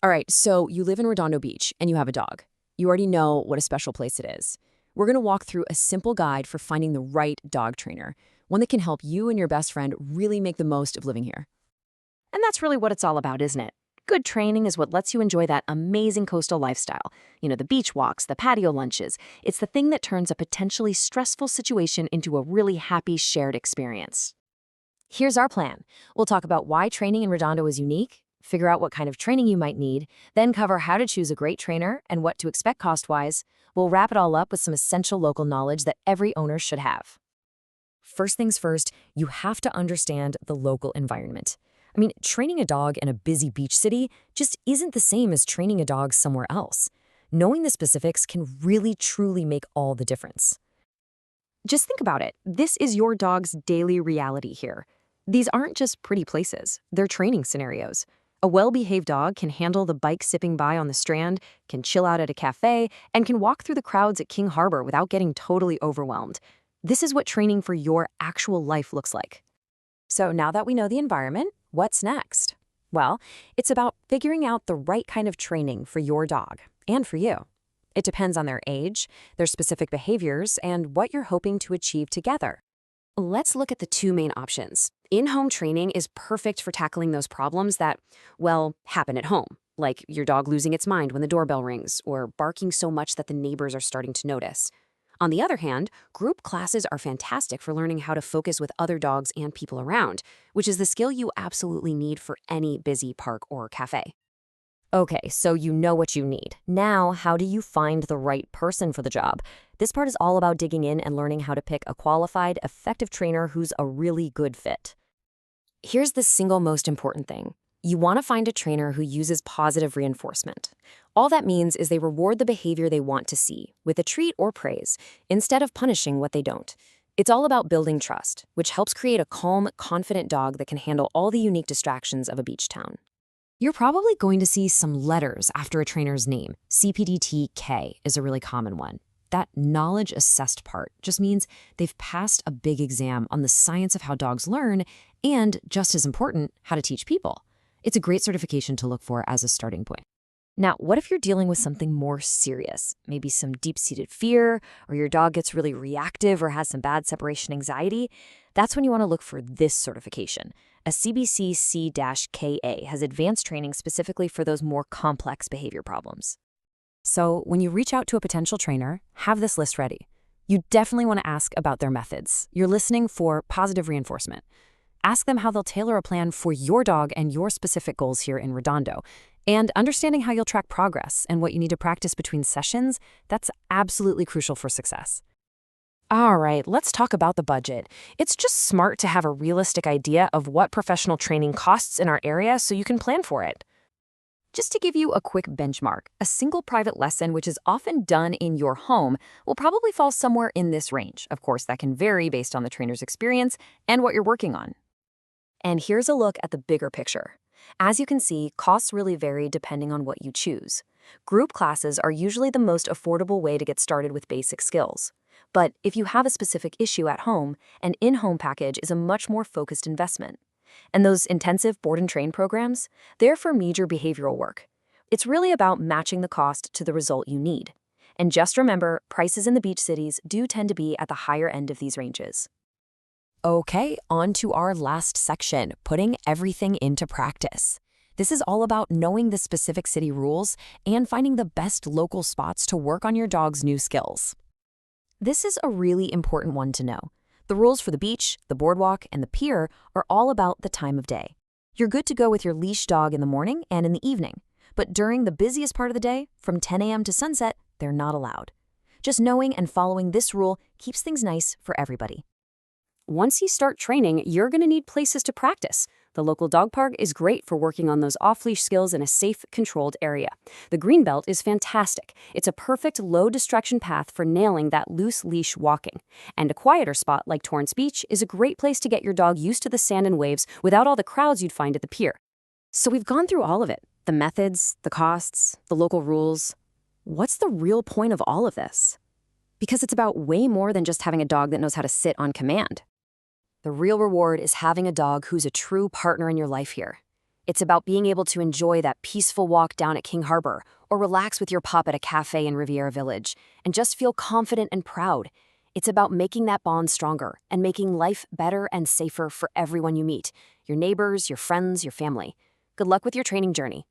All right, so you live in Redondo Beach and you have a dog. You already know what a special place it is. We're going to walk through a simple guide for finding the right dog trainer, one that can help you and your best friend really make the most of living here. And that's really what it's all about, isn't it? Good training is what lets you enjoy that amazing coastal lifestyle. The beach walks, the patio lunches. It's the thing that turns a potentially stressful situation into a really happy shared experience. Here's our plan. We'll talk about why training in Redondo is unique, figure out what kind of training you might need, then cover how to choose a great trainer and what to expect cost-wise. We'll wrap it all up with some essential local knowledge that every owner should have. First things first, you have to understand the local environment. Training a dog in a busy beach city just isn't the same as training a dog somewhere else. Knowing the specifics can really, truly make all the difference. Just think about it. This is your dog's daily reality here. These aren't just pretty places. They're training scenarios. A well-behaved dog can handle the bike zipping by on the Strand, can chill out at a cafe, and can walk through the crowds at King Harbor without getting totally overwhelmed. This is what training for your actual life looks like. So now that we know the environment, what's next? Well, it's about figuring out the right kind of training for your dog and for you. It depends on their age, their specific behaviors, and what you're hoping to achieve together. Let's look at the two main options. In-home training is perfect for tackling those problems that, happen at home, like your dog losing its mind when the doorbell rings or barking so much that the neighbors are starting to notice. On the other hand, group classes are fantastic for learning how to focus with other dogs and people around, which is the skill you absolutely need for any busy park or cafe. Okay, so you know what you need. Now, how do you find the right person for the job? This part is all about digging in and learning how to pick a qualified, effective trainer who's a really good fit. Here's the single most important thing. You want to find a trainer who uses positive reinforcement. All that means is they reward the behavior they want to see with a treat or praise instead of punishing what they don't. It's all about building trust, which helps create a calm, confident dog that can handle all the unique distractions of a beach town. You're probably going to see some letters after a trainer's name. CPDT-K is a really common one. That knowledge assessed part just means they've passed a big exam on the science of how dogs learn and, just as important, how to teach people. It's a great certification to look for as a starting point. Now, what if you're dealing with something more serious? Maybe some deep-seated fear, or your dog gets really reactive or has some bad separation anxiety? That's when you want to look for this certification. A CBC-C-KA has advanced training specifically for those more complex behavior problems. So when you reach out to a potential trainer, have this list ready. You definitely want to ask about their methods. You're listening for positive reinforcement. Ask them how they'll tailor a plan for your dog and your specific goals here in Redondo. And understanding how you'll track progress and what you need to practice between sessions, that's absolutely crucial for success. All right, let's talk about the budget. It's just smart to have a realistic idea of what professional training costs in our area so you can plan for it. Just to give you a quick benchmark, a single private lesson, which is often done in your home, will probably fall somewhere in this range. Of course, that can vary based on the trainer's experience and what you're working on. And here's a look at the bigger picture. As you can see, costs really vary depending on what you choose. Group classes are usually the most affordable way to get started with basic skills. But if you have a specific issue at home, an in-home package is a much more focused investment. And those intensive board and train programs, they're for major behavioral work. It's really about matching the cost to the result you need. And just remember, prices in the beach cities do tend to be at the higher end of these ranges. Okay, on to our last section, putting everything into practice. This is all about knowing the specific city rules and finding the best local spots to work on your dog's new skills. This is a really important one to know. The rules for the beach, the boardwalk, and the pier are all about the time of day. You're good to go with your leash dog in the morning and in the evening, but during the busiest part of the day, from 10 a.m. to sunset, they're not allowed. Just knowing and following this rule keeps things nice for everybody. Once you start training, you're going to need places to practice. The local dog park is great for working on those off-leash skills in a safe, controlled area. The Greenbelt is fantastic. It's a perfect low-distraction path for nailing that loose leash walking. And a quieter spot like Torrance Beach is a great place to get your dog used to the sand and waves without all the crowds you'd find at the pier. So we've gone through all of it. The methods, the costs, the local rules. What's the real point of all of this? Because it's about way more than just having a dog that knows how to sit on command. The real reward is having a dog who's a true partner in your life here. It's about being able to enjoy that peaceful walk down at King Harbor or relax with your pup at a cafe in Riviera Village and just feel confident and proud. It's about making that bond stronger and making life better and safer for everyone you meet, your neighbors, your friends, your family. Good luck with your training journey.